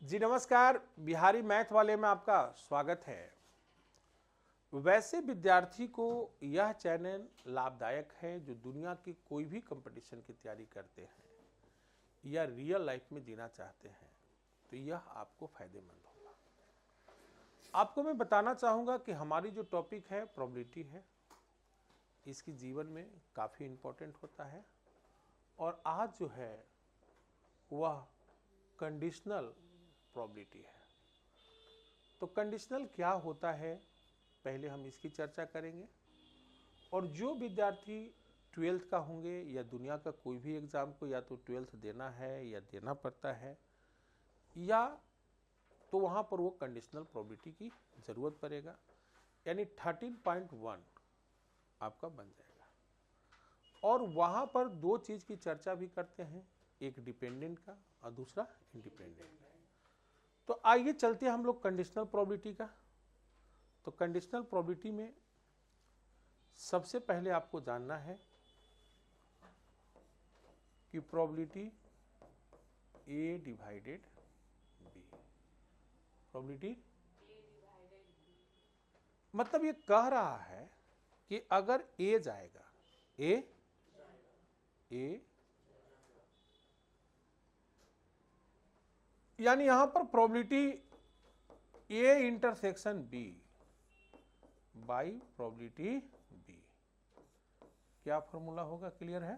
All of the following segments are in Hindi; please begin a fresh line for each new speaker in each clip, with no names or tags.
जी नमस्कार, बिहारी मैथ वाले में आपका स्वागत है। वैसे विद्यार्थी को यह चैनल लाभदायक है जो दुनिया की कोई भी कंपटीशन की तैयारी करते हैं या रियल लाइफ में जीना चाहते हैं, तो यह आपको फायदेमंद होगा। आपको मैं बताना चाहूँगा कि हमारी जो टॉपिक है प्रोबेबिलिटी है, इसकी जीवन में काफ़ी इम्पोर्टेंट होता है। और आज जो है वह कंडीशनल प्रोबेबिलिटी है। तो कंडीशनल क्या होता है, पहले हम इसकी चर्चा करेंगे। और जो विद्यार्थी 12th का होंगे या दुनिया का कोई भी एग्ज़ाम को या तो 12th देना है या देना पड़ता है, या तो वहाँ पर वो कंडीशनल प्रोबेबिलिटी की ज़रूरत पड़ेगा, यानी 13.1 आपका बन जाएगा। और वहाँ पर दो चीज़ की चर्चा भी करते हैं, एक डिपेंडेंट का और दूसरा इंडिपेंडेंट का। तो आइए चलते हैं हम लोग कंडीशनल प्रोबेबिलिटी का। तो कंडीशनल प्रोबेबिलिटी में सबसे पहले आपको जानना है कि probability A divided B, probability मतलब ये कह रहा है कि अगर A जाएगा, A यानी यहां पर probability A intersection B by probability B, क्या फॉर्मूला होगा, क्लियर है?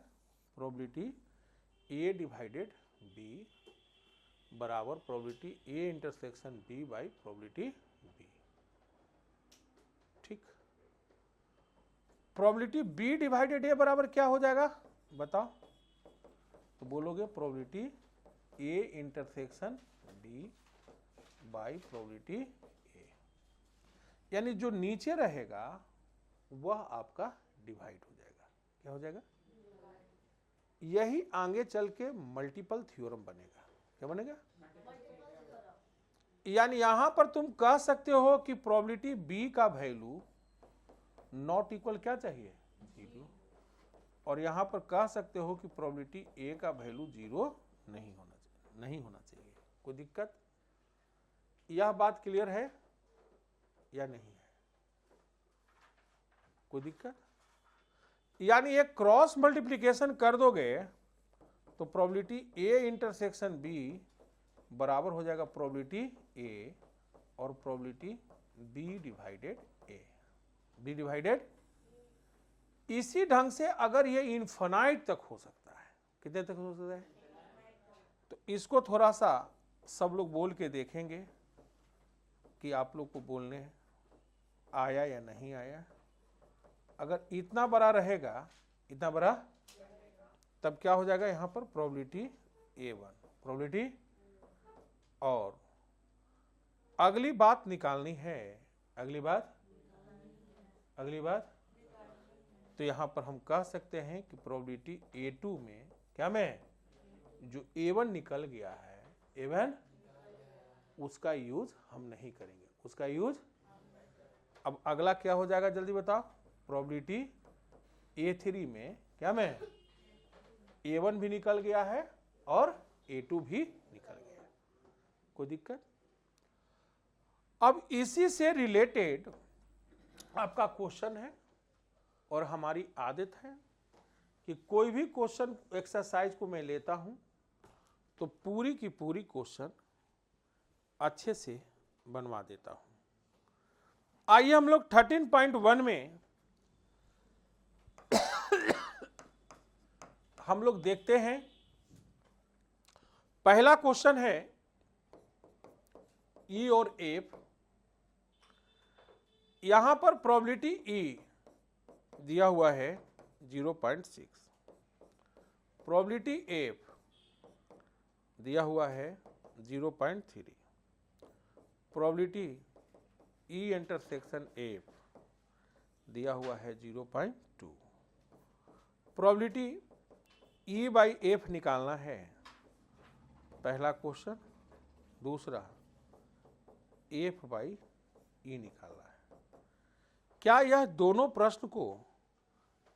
प्रोबेबिलिटी A डिवाइडेड B बराबर probability A intersection B by probability B। ठीक, प्रोबेबिलिटी B डिवाइडेड A बराबर क्या हो जाएगा बताओ? तो बोलोगे probability A intersection B by probability A, यानी जो नीचे रहेगा वह आपका डिवाइड हो जाएगा। क्या हो जाएगा? यही आगे चल के मल्टीपल थ्योरम बनेगा। क्या बनेगा? यानी यहां पर तुम कह सकते हो कि प्रोबेबिलिटी B का वैल्यू नॉट इक्वल क्या चाहिए, 0। और यहां पर कह सकते हो कि प्रोबेबिलिटी A का वैल्यू 0 नहीं होना चाहिए। कोई दिक्कत? यह बात क्लियर है या नहीं है? कोई दिक्कत? यानी एक क्रॉस मल्टीप्लिकेशन कर दोगे तो प्रोबेबिलिटी A इंटरसेक्शन B बराबर हो जाएगा प्रोबेबिलिटी A और probability B divided A, B divided. इसी ढंग से अगर ये इनफाइनाइट तक हो सकता है, कितने तक हो सकता है? तो इसको थोड़ा सा सब लोग बोल के देखेंगे कि आप लोग को बोलने आया या नहीं आया। अगर इतना बड़ा रहेगा, इतना बड़ा, तब क्या हो जाएगा यहां पर प्रोबेबिलिटी A1 प्रोबेबिलिटी। और अगली बात निकालनी है, अगली बात तो यहां पर हम कह सकते हैं कि प्रोबेबिलिटी A2 में क्या में जो A1 निकल गया है, A1 उसका यूज हम नहीं करेंगे, उसका यूज। अब अगला क्या हो जाएगा जल्दी बताओ? प्रोबेबिलिटी A3 में क्या में A1 भी निकल गया है और A2 भी निकल गया है। कोई दिक्कत? अब इसी से रिलेटेड आपका क्वेश्चन है, और हमारी आदत है कि कोई भी क्वेश्चन एक्सरसाइज को मैं लेता हूं तो पूरी की पूरी क्वेश्चन अच्छे से बनवा देता हूं। आइए हम लोग 13.1 में हम लोग देखते हैं। पहला क्वेश्चन है E और F। यहां पर प्रोबेबिलिटी E दिया हुआ है 0.6, प्रोबेबिलिटी F दिया हुआ है 0.3, प्रोबेबिलिटी E इंटरसेक्शन F दिया हुआ है 0.2। प्रोबेबिलिटी E बाई F निकालना है, पहला क्वेश्चन। दूसरा F बाई E निकालना है। क्या यह दोनों प्रश्न को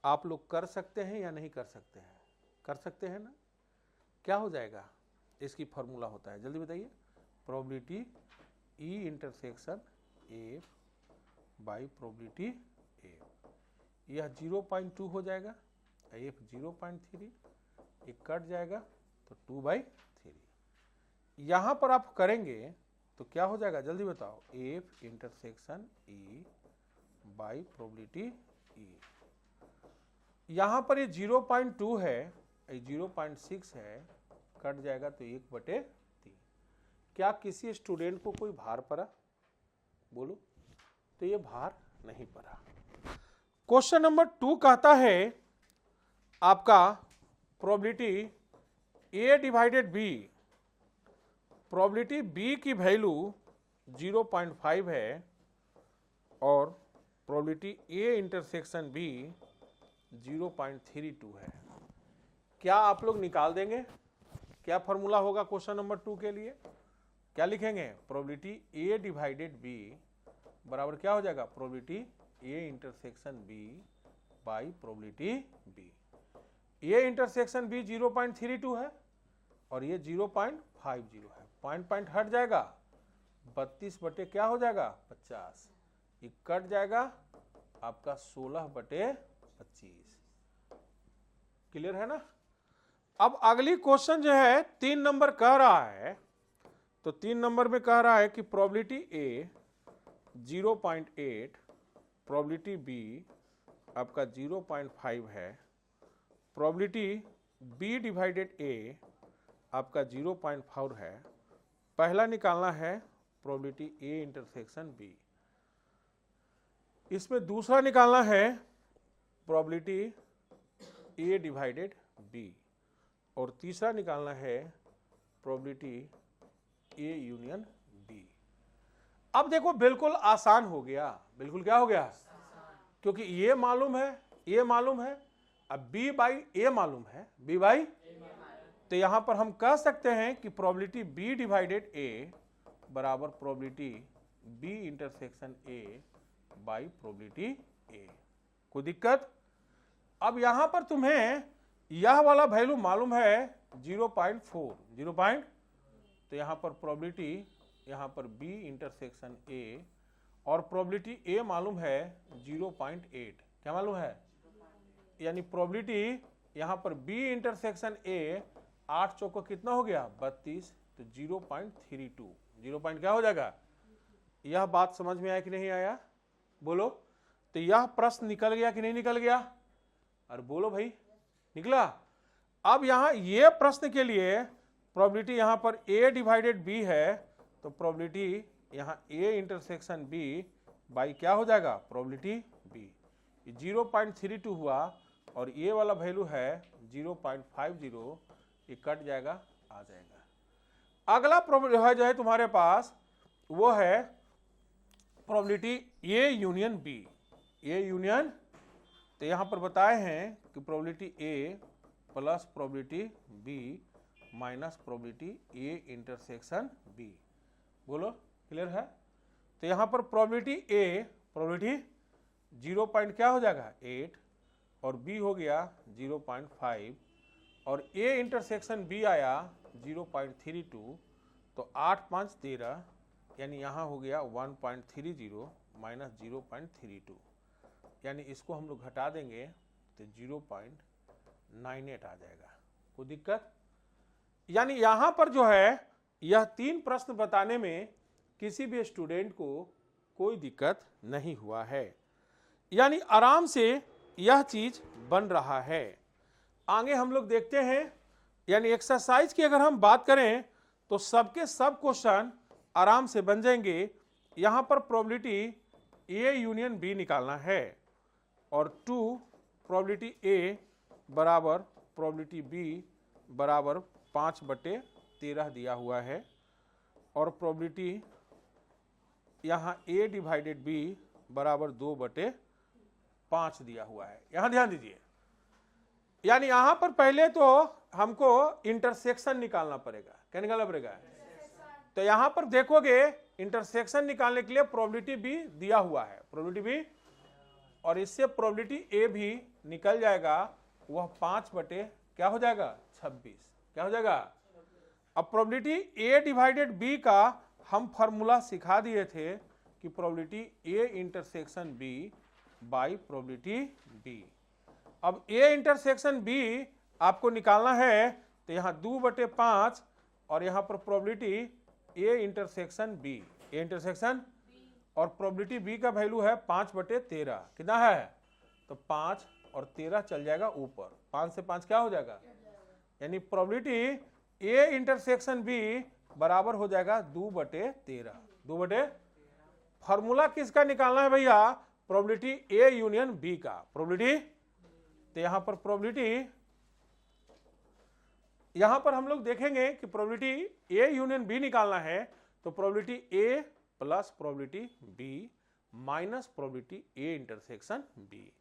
आप लोग कर सकते हैं या नहीं कर सकते हैं? कर सकते हैं ना? क्या हो जाएगा? इसकी फॉर्मूला होता है, जल्दी बताइए। Probability E intersection A by probability ए। यह 0.2 हो जाएगा, एफ 0.3, ये कट जाएगा तो 2/3। यहां पर आप करेंगे तो क्या हो जाएगा जल्दी बताओ, F intersection E by probability E. यहां पर ये 0.2 है, ये 0.6 है, कट जाएगा तो 1/3। क्या किसी स्टूडेंट को कोई भार पड़ा? बोलो। तो ये भार नहीं पड़ा। क्वेश्चन नंबर 2 कहता है आपका probability A divided B, probability B की वैल्यू 0.5 है और प्रोबेबिलिटी ए इंटरसेक्शन बी 0.32 है। क्या आप लोग निकाल देंगे? क्या फॉर्मूला होगा क्वेश्चन नंबर 2 के लिए? क्या लिखेंगे? प्रोबेबिलिटी ए डिवाइडेड बी बराबर क्या हो जाएगा, probability A intersection B by probability B. A intersection B 0.32 है और ये 0.50 है, पॉइंट हट जाएगा, 32 बटे क्या हो जाएगा 50, ये कट जाएगा आपका 16/25। क्लियर है ना? अब अगली क्वेश्चन जो है 3 नंबर कह रहा है, तो 3 नंबर में कह रहा है कि प्रोबेबिलिटी ए 0.8, प्रोबेबिलिटी बी आपका 0.5 है, प्रोबेबिलिटी बी डिवाइडेड ए आपका 0.4 है। पहला निकालना है प्रोबेबिलिटी ए इंटरसेक्शन बी। इसमें दूसरा निकालना है प्रोबेबिलिटी ए डिवाइडेड बी और तीसरा निकालना है प्रोबेबिलिटी ए यूनियन बी। अब देखो बिल्कुल आसान हो गया, बिल्कुल क्या हो गया, क्योंकि ये मालूम है, ये मालूम है, अब बी बाई ए मालूम है, बी बाई, तो यहां पर हम कह सकते हैं कि प्रोबेबिलिटी बी डिवाइडेड ए बराबर probability B intersection A by probability A. कोई दिक्कत? अब यहां पर तुम्हें यह वाला वैल्यू मालूम है 0.4, 0. तो यहां पर प्रोबेबिलिटी, यहां पर बी इंटरसेक्शन ए और प्रोबेबिलिटी ए मालूम है 0.8। क्या मालूम है? यानी प्रोबेबिलिटी यहां पर बी इंटरसेक्शन ए 8 चौको कितना हो गया 32, तो 0.32, 0. क्या हो जाएगा? यह बात समझ में आया कि नहीं आया? बोलो। तो यह प्रश्न निकल गया कि नहीं निकल गया? और बोलो भाई, निकला। अब यहां ये प्रश्न के लिए प्रोबेबिलिटी यहां पर a डिवाइडेड b है, तो प्रोबेबिलिटी यहां a इंटरसेक्शन b बाई क्या हो जाएगा प्रोबेबिलिटी b। 0.32 हुआ और ये वाला वैल्यू है 0.50, ये कट जाएगा, आ जाएगा। अगला प्रोबेबिलिटी जो है तुम्हारे पास वो है probability A union B, A union. तो यहां पर बताए हैं कि probability A plus probability B minus probability A intersection B. बोलो, क्लियर है? तो यहां पर प्रोबेबिलिटी ए, प्रोबेबिलिटी 0. क्या हो जाएगा 8 और बी हो गया 0.5 और ए इंटरसेक्शन बी आया 0.32, तो 8 5 13, यानी यहां हो गया 1.30 माइनस 0.32, यानी इसको हम लोग घटा देंगे तो 0.98 आ जाएगा। कोई दिक्कत? यानी यहां पर जो है यह 3 प्रश्न बताने में किसी भी स्टूडेंट को कोई दिक्कत नहीं हुआ है, यानी आराम से यह चीज बन रहा है। आगे हम लोग देखते हैं, यानी एक्सरसाइज की अगर हम बात करें तो सबके सब क्वेश्चन आराम से बन जाएंगे। यहां पर प्रोबेबिलिटी ए यूनियन बी निकालना है और 2 प्रोबेबिलिटी ए बराबर प्रोबेबिलिटी बी बराबर 5/13 दिया हुआ है और प्रोबेबिलिटी यहां ए डिवाइडेड बी बराबर 2/5 दिया हुआ है। यहां ध्यान दीजिए, यानी यहां पर पहले तो हमको इंटरसेक्शन निकालना पड़ेगा। क्या निकालना पड़ेगा? तो यहां पर देखोगे इंटरसेक्शन निकालने के लिए प्रोबेबिलिटी बी दिया हुआ है, प्रोबेबिलिटी बी, और इससे प्रोबेबिलिटी ए भी निकल जाएगा, वह 5 बटे क्या हो जाएगा 26। क्या हो जाएगा? अब प्रोबेबिलिटी ए डिवाइडेड बी का हम फॉर्मूला सिखा दिए थे कि probability A intersection B by probability B. अब ए इंटरसेक्शन बी आपको निकालना है तो यहां 2/5 और यहां पर probability A intersection B, A intersection और प्रोबेबिलिटी बी का वैल्यू है 5/13। कितना है? तो 5 और 13 चल जाएगा ऊपर, 5 से 5 क्या हो जाएगा, यानी प्रोबेबिलिटी ए इंटरसेक्शन बी बराबर हो जाएगा 2/13। 2/, फॉर्मूला किसका निकालना है भैया? प्रोबेबिलिटी ए यूनियन बी का। प्रोबेबिलिटी, तो यहां पर प्रोबेबिलिटी, यहां पर हम लोग देखेंगे कि प्रोबेबिलिटी ए यूनियन बी निकालना है तो probability A plus probability B minus probability A intersection B.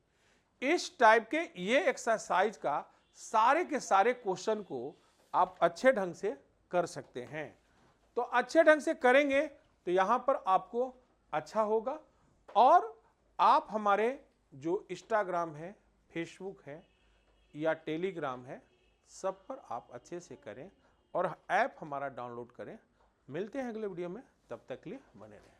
इस टाइप के ये एक्सरसाइज का सारे के सारे क्वेश्चन को आप अच्छे ढंग से कर सकते हैं। तो अच्छे ढंग से करेंगे तो यहां पर आपको अच्छा होगा, और आप हमारे जो इंस्टाग्राम है, फेसबुक है या टेलीग्राम है, सब पर आप अच्छे से करें और ऐप हमारा डाउनलोड करें। मिलते हैं अगले वीडियो में, तब तक के लिए बने रहें।